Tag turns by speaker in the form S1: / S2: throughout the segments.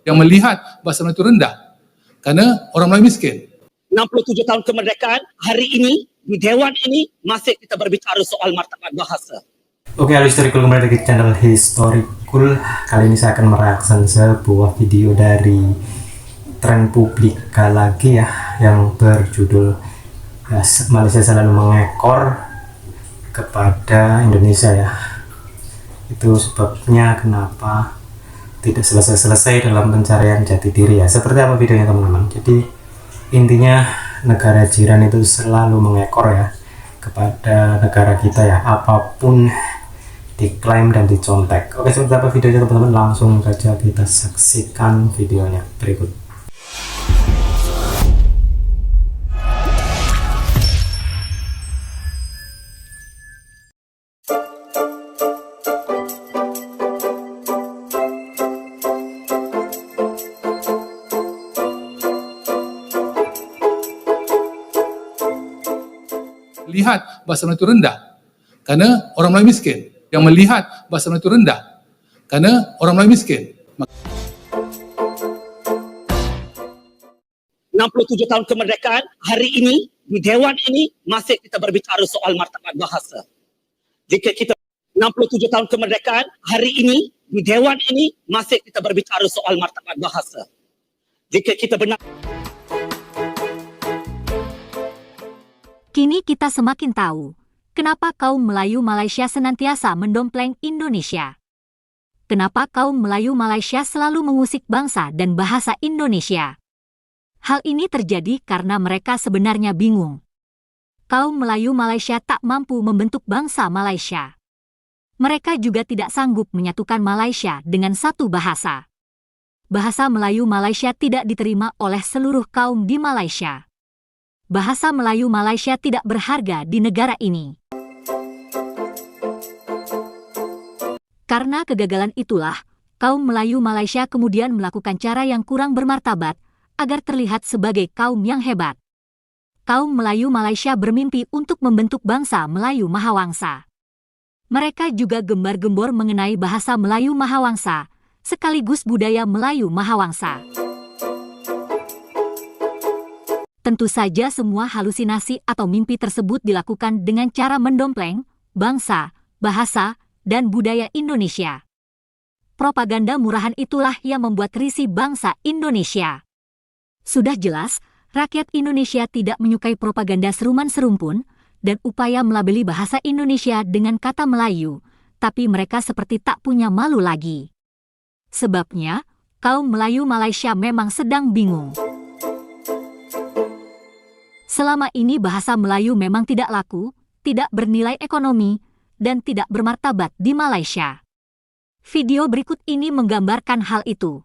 S1: yang melihat bahasa Melayu itu rendah kerana orang Melayu miskin.
S2: 67 tahun kemerdekaan, hari ini di Dewan ini masih kita berbicara soal martabat bahasa.
S3: Oke, halo historical, kembali lagi di channel Historical. Kali ini saya akan mereaksi sebuah video dari Tren Publika lagi ya, yang berjudul Malaysia selalu mengekor kepada Indonesia ya. Itu sebabnya kenapa tidak selesai-selesai dalam pencarian jati diri ya. Seperti apa videonya teman-teman? Jadi intinya negara jiran itu selalu mengekor ya kepada negara kita ya, apapun diklaim dan dicontek. Oke, seperti apa videonya teman-teman? Langsung saja kita saksikan videonya berikut.
S1: Lihat bahasa Melayu itu rendah kerana orang Melayu miskin. Yang melihat bahasa Melayu itu rendah kerana orang Melayu miskin.
S2: 67 tahun kemerdekaan, hari ini di Dewan ini masih kita berbicara soal martabat bahasa. Jika kita 67 tahun kemerdekaan, hari ini di Dewan ini masih kita berbicara soal martabat bahasa. Jika kita benar.
S4: Kini kita semakin tahu kenapa kaum Melayu Malaysia senantiasa mendompleng Indonesia. Kenapa kaum Melayu Malaysia selalu mengusik bangsa dan bahasa Indonesia. Hal ini terjadi karena mereka sebenarnya bingung. Kaum Melayu Malaysia tak mampu membentuk bangsa Malaysia. Mereka juga tidak sanggup menyatukan Malaysia dengan satu bahasa. Bahasa Melayu Malaysia tidak diterima oleh seluruh kaum di Malaysia. Bahasa Melayu Malaysia tidak berharga di negara ini. Karena kegagalan itulah, kaum Melayu Malaysia kemudian melakukan cara yang kurang bermartabat agar terlihat sebagai kaum yang hebat. Kaum Melayu Malaysia bermimpi untuk membentuk bangsa Melayu Mahawangsa. Mereka juga gembar-gembor mengenai bahasa Melayu Mahawangsa, sekaligus budaya Melayu Mahawangsa. Tentu saja semua halusinasi atau mimpi tersebut dilakukan dengan cara mendompleng bangsa, bahasa, dan budaya Indonesia. Propaganda murahan itulah yang membuat risih bangsa Indonesia. Sudah jelas, rakyat Indonesia tidak menyukai propaganda seruman serumpun dan upaya melabeli bahasa Indonesia dengan kata Melayu, tapi mereka seperti tak punya malu lagi. Sebabnya, kaum Melayu Malaysia memang sedang bingung. Selama ini bahasa Melayu memang tidak laku, tidak bernilai ekonomi, dan tidak bermartabat di Malaysia. Video berikut ini menggambarkan hal itu.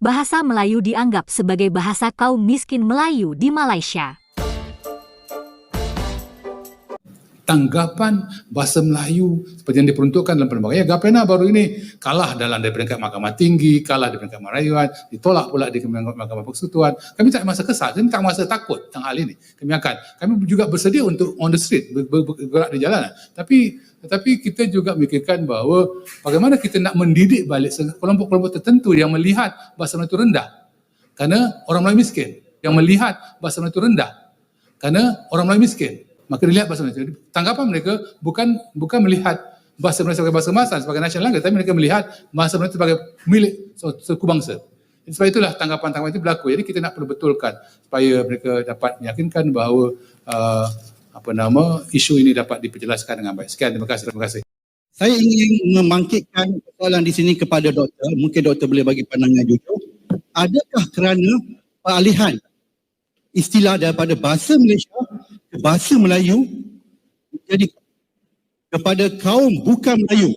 S4: Bahasa Melayu dianggap sebagai bahasa kaum miskin Melayu di Malaysia.
S1: Tanggapan bahasa Melayu seperti yang diperuntukkan dalam perlembagaan. Ya, Gapena baru ini kalah dalam dari peringkat Mahkamah Tinggi, kalah di peringkat Merayuan, ditolak pula di Mahkamah Persekutuan. Kami tak masa kesal, kami tak masa takut tentang hal ini. Kami juga bersedia untuk on the street, bergerak di jalanan. Tetapi kita juga memikirkan bahawa bagaimana kita nak mendidik balik kelompok-kelompok tertentu yang melihat bahasa Melayu itu rendah kerana orang Melayu miskin. Yang melihat bahasa Melayu itu rendah kerana orang Melayu miskin. Maka dilihat bahasa Melayu. Tanggapan mereka bukan melihat bahasa Melayu sebagai bahasa kebangsaan, sebagai national language, tapi mereka melihat bahasa Melayu sebagai milik suku bangsa. Sebab itulah tanggapan-tanggapan itu berlaku. Jadi kita nak perlu betulkan supaya mereka dapat meyakinkan bahawa isu ini dapat diperjelaskan dengan baik. Sekian, terima kasih.
S5: Saya ingin membangkitkan soalan di sini kepada doktor. Mungkin doktor boleh bagi pandangan jujur. Adakah kerana peralihan istilah daripada bahasa Malaysia ke bahasa Melayu jadi kepada kaum bukan Melayu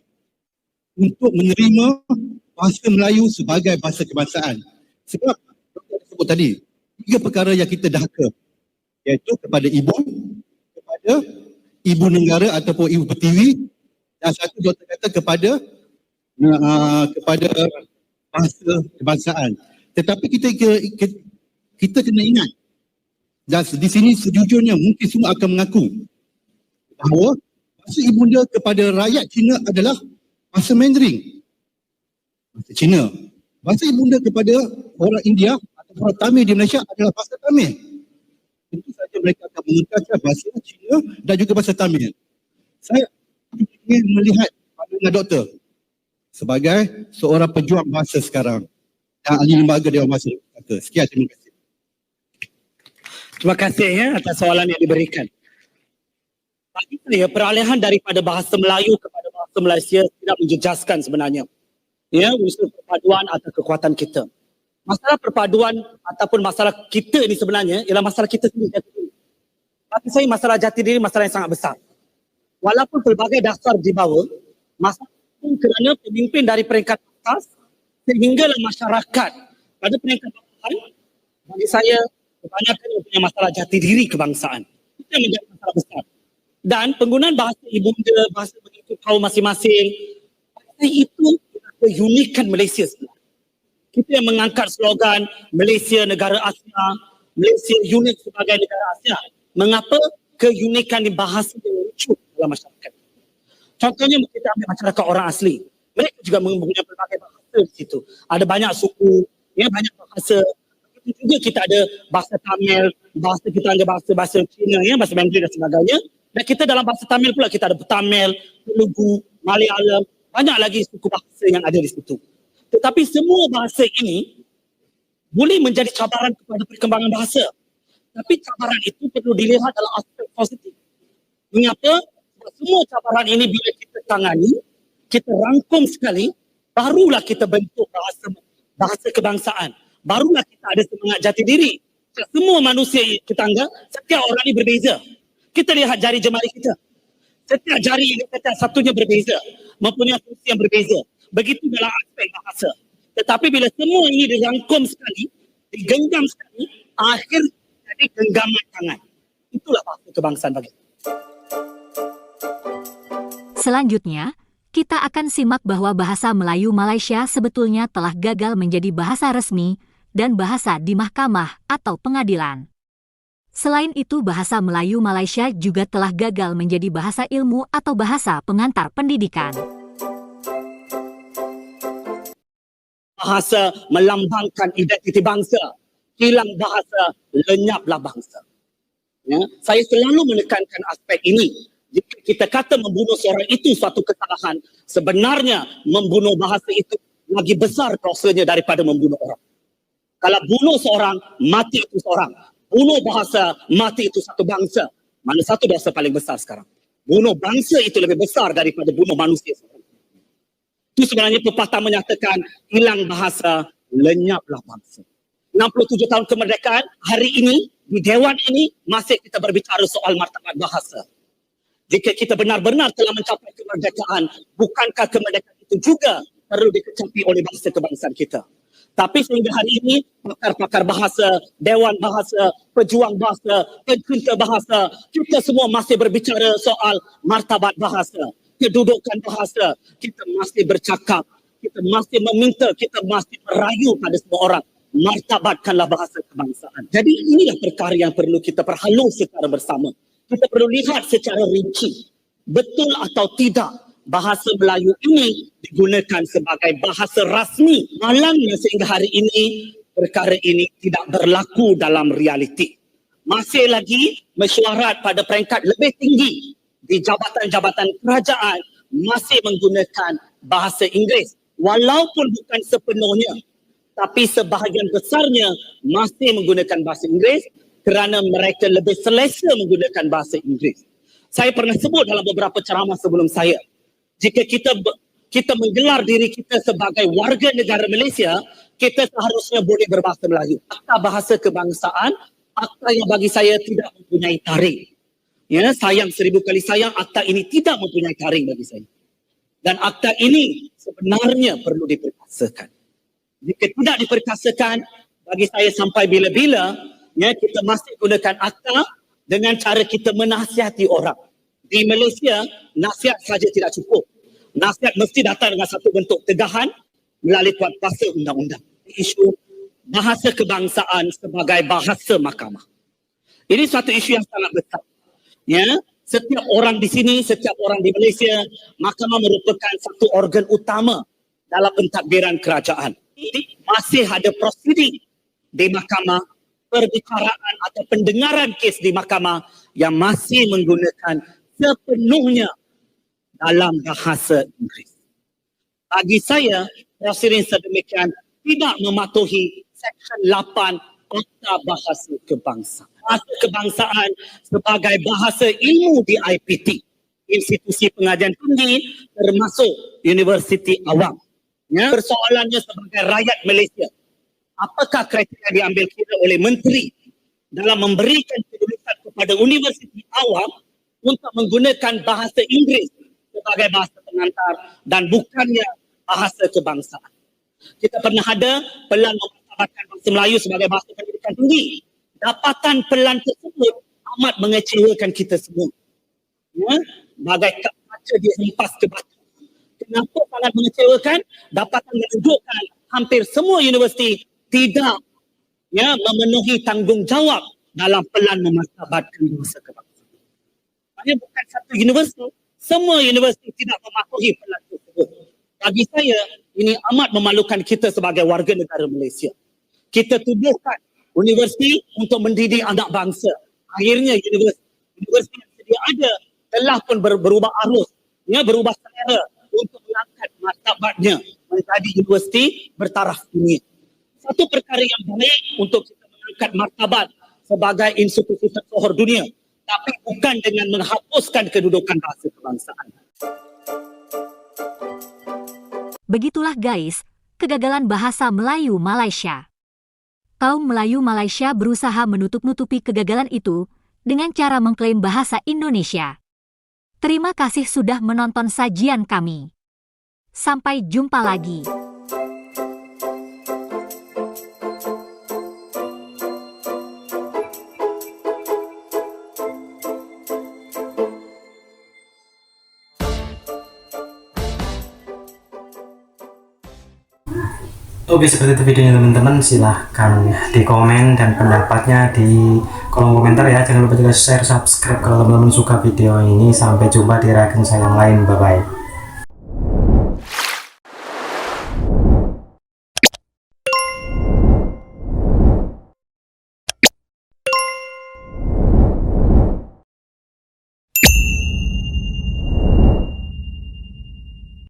S5: untuk menerima bahasa Melayu sebagai bahasa kebangsaan? Sebab doktor sebut tadi, 3 perkara yang kita dahaka, iaitu kepada ibu negara ataupun ibu pertiwi, dan satu doktor kata kepada bahasa kebangsaan. Tetapi kita kena ingat, dan di sini sejujurnya mungkin semua akan mengaku bahawa bahasa ibunda kepada rakyat Cina adalah bahasa Mandarin. Bahasa Cina. Bahasa ibunda kepada orang India atau orang Tamil di Malaysia adalah bahasa Tamil. Tentu saja mereka akan menggunakan bahasa Cina dan juga bahasa Tamil. Saya ingin melihat pandangan doktor sebagai seorang pejuang bahasa sekarang dan ahli lembaga Dewan Bahasa Kata. Sekian, terima kasih.
S2: Terima kasih atas soalan yang diberikan. Bagi saya, peralihan daripada bahasa Melayu kepada bahasa Malaysia tidak menjejaskan sebenarnya. Unsur perpaduan atau kekuatan kita. Masalah perpaduan ataupun masalah kita ini sebenarnya ialah masalah kita sendiri. Bagi saya, masalah jati diri masalah yang sangat besar. Walaupun pelbagai dasar dibawa, masalah itu kerana pemimpin dari peringkat atas sehinggalah masyarakat pada peringkat bawahan, bagi saya kebanyakan mempunyai masalah jati diri kebangsaan. Itu yang menjadi masalah besar. Dan penggunaan bahasa ibunda, bahasa begitu kaum masing-masing, itu keunikan Malaysia sebenarnya. Kita yang mengangkat slogan Malaysia negara Asia, Malaysia unik sebagai negara Asia. Mengapa keunikan di bahasa yang lucu dalam masyarakat? Contohnya kita ambil masyarakat orang asli. Mereka juga mempunyai berbagai bahasa di situ. Ada banyak suku, banyak bahasa. Begitu juga kita ada bahasa Tamil, bahasa kita ada bahasa Cina, bahasa Mandarin dan sebagainya. Dan kita dalam bahasa Tamil pula kita ada Tamil, Telugu, Malayalam, banyak lagi suku bahasa yang ada di situ. Tetapi semua bahasa ini boleh menjadi cabaran kepada perkembangan bahasa. Tapi cabaran itu perlu dilihat dalam aspek positif. Mengapa? Semua cabaran ini bila kita tangani, kita rangkum sekali, barulah kita bentuk bahasa kebangsaan. Barulah kita ada semangat jati diri. Semua manusia kita anggap, setiap orang ini berbeza. Kita lihat jari jemari kita. Setiap jari ini setiap satunya berbeza. Mempunyai fungsi yang berbeza. Begitu dalam aspek bahasa. Tetapi bila semua ini dirangkum sekali, digenggam sekali, akhir jadi genggaman tangan. Itulah bahasa kebangsaan bagi.
S4: Selanjutnya, kita akan simak bahwa bahasa Melayu Malaysia sebetulnya telah gagal menjadi bahasa resmi dan bahasa di mahkamah atau pengadilan. Selain itu, bahasa Melayu Malaysia juga telah gagal menjadi bahasa ilmu atau bahasa pengantar pendidikan.
S2: Bahasa melambangkan identiti bangsa. Hilang bahasa, lenyaplah bangsa. Saya selalu menekankan aspek ini. Jika kita kata membunuh seorang itu suatu kesalahan, sebenarnya membunuh bahasa itu lagi besar dosanya daripada membunuh orang. Kalau bunuh seorang, mati itu seorang. Bunuh bahasa, mati itu satu bangsa. Mana satu dosa paling besar sekarang? Bunuh bangsa itu lebih besar daripada bunuh manusia seorang. Itu sebenarnya pepatah menyatakan hilang bahasa, lenyaplah bangsa. 67 tahun kemerdekaan, hari ini, di Dewan ini, masih kita berbicara soal martabat bahasa. Jika kita benar-benar telah mencapai kemerdekaan, bukankah kemerdekaan itu juga perlu dikecapi oleh bahasa kebangsaan kita? Tapi sehingga hari ini, pakar-pakar bahasa, dewan bahasa, pejuang bahasa, pencinta bahasa, kita semua masih berbicara soal martabat bahasa, kedudukan bahasa. Kita masih bercakap, kita masih meminta, kita masih merayu pada semua orang. Martabatkanlah bahasa kebangsaan. Jadi inilah perkara yang perlu kita perhalus secara bersama. Kita perlu lihat secara rinci, betul atau tidak bahasa Melayu ini digunakan sebagai bahasa rasmi. Malangnya sehingga hari ini, perkara ini tidak berlaku dalam realiti. Masih lagi mesyuarat pada peringkat lebih tinggi di jabatan-jabatan kerajaan masih menggunakan bahasa Inggeris. Walaupun bukan sepenuhnya, tapi sebahagian besarnya masih menggunakan bahasa Inggeris kerana mereka lebih selesa menggunakan bahasa Inggeris. Saya pernah sebut dalam beberapa ceramah sebelum saya, jika kita menggelar diri kita sebagai warga negara Malaysia, kita seharusnya boleh berbahasa Melayu. Akta bahasa kebangsaan, akta yang bagi saya tidak mempunyai taring. Ya, sayang 1000 kali sayang, akta ini tidak mempunyai taring bagi saya. Dan akta ini sebenarnya perlu diperkasakan. Jika tidak diperkasakan, bagi saya sampai bila-bila, ya, kita masih gunakan akta dengan cara kita menasihati orang. Di Malaysia, nasihat saja tidak cukup. Nasihat mesti datang dengan satu bentuk tegahan melalui kuasa undang-undang. Isu bahasa kebangsaan sebagai bahasa mahkamah. Ini satu isu yang sangat besar. Ya, setiap orang di sini, setiap orang di Malaysia, mahkamah merupakan satu organ utama dalam pentadbiran kerajaan. masih ada prosedur di mahkamah, perbicaraan atau pendengaran kes di mahkamah yang masih menggunakan sepenuhnya dalam bahasa Inggeris. Bagi saya, prosedur sedemikian tidak mematuhi Seksyen 8 Akta Bahasa Kebangsaan. Bahasa kebangsaan sebagai bahasa ilmu di IPT, institusi pengajian tinggi termasuk Universiti Awam. Ya, persoalannya sebagai rakyat Malaysia, apakah kriteria diambil kira oleh menteri dalam memberikan kedulutan kepada Universiti Awam untuk menggunakan bahasa Inggeris sebagai bahasa pengantar dan bukannya bahasa kebangsaan. Kita pernah ada pelan memartabatkan bahasa Melayu sebagai bahasa pendidikan tinggi. Dapatan pelan tersebut amat mengecewakan kita semua. Ya, bagai kaca dihempas ke batu. Kenapa sangat mengecewakan? Dapatan menunjukkan hampir semua universiti tidak memenuhi tanggungjawab dalam pelan memartabatkan bahasa kebangsaan. Maksudnya bukan satu universiti, semua universiti tidak mematuhi pelan tersebut. Bagi saya, ini amat memalukan kita sebagai warga negara Malaysia. Kita tuduhkan universiti untuk mendidik anak bangsa. Akhirnya universiti yang sedia ada telah pun berubah arus, berubah selera untuk mengangkat martabatnya menjadi universiti bertaraf dunia. Satu perkara yang baik untuk kita mengangkat martabat sebagai institusi tersohor dunia, tapi bukan dengan menghapuskan kedudukan bahasa kebangsaan.
S4: Begitulah guys, kegagalan bahasa Melayu Malaysia. Kaum Melayu Malaysia berusaha menutup-nutupi kegagalan itu dengan cara mengklaim bahasa Indonesia. Terima kasih sudah menonton sajian kami. Sampai jumpa lagi.
S3: Oke, seperti itu videonya teman-teman. Silahkan di komen dan pendapatnya di kolom komentar ya. Jangan lupa juga share, subscribe kalau teman-teman suka video ini. Sampai jumpa di reaction saya yang lain. Bye-bye.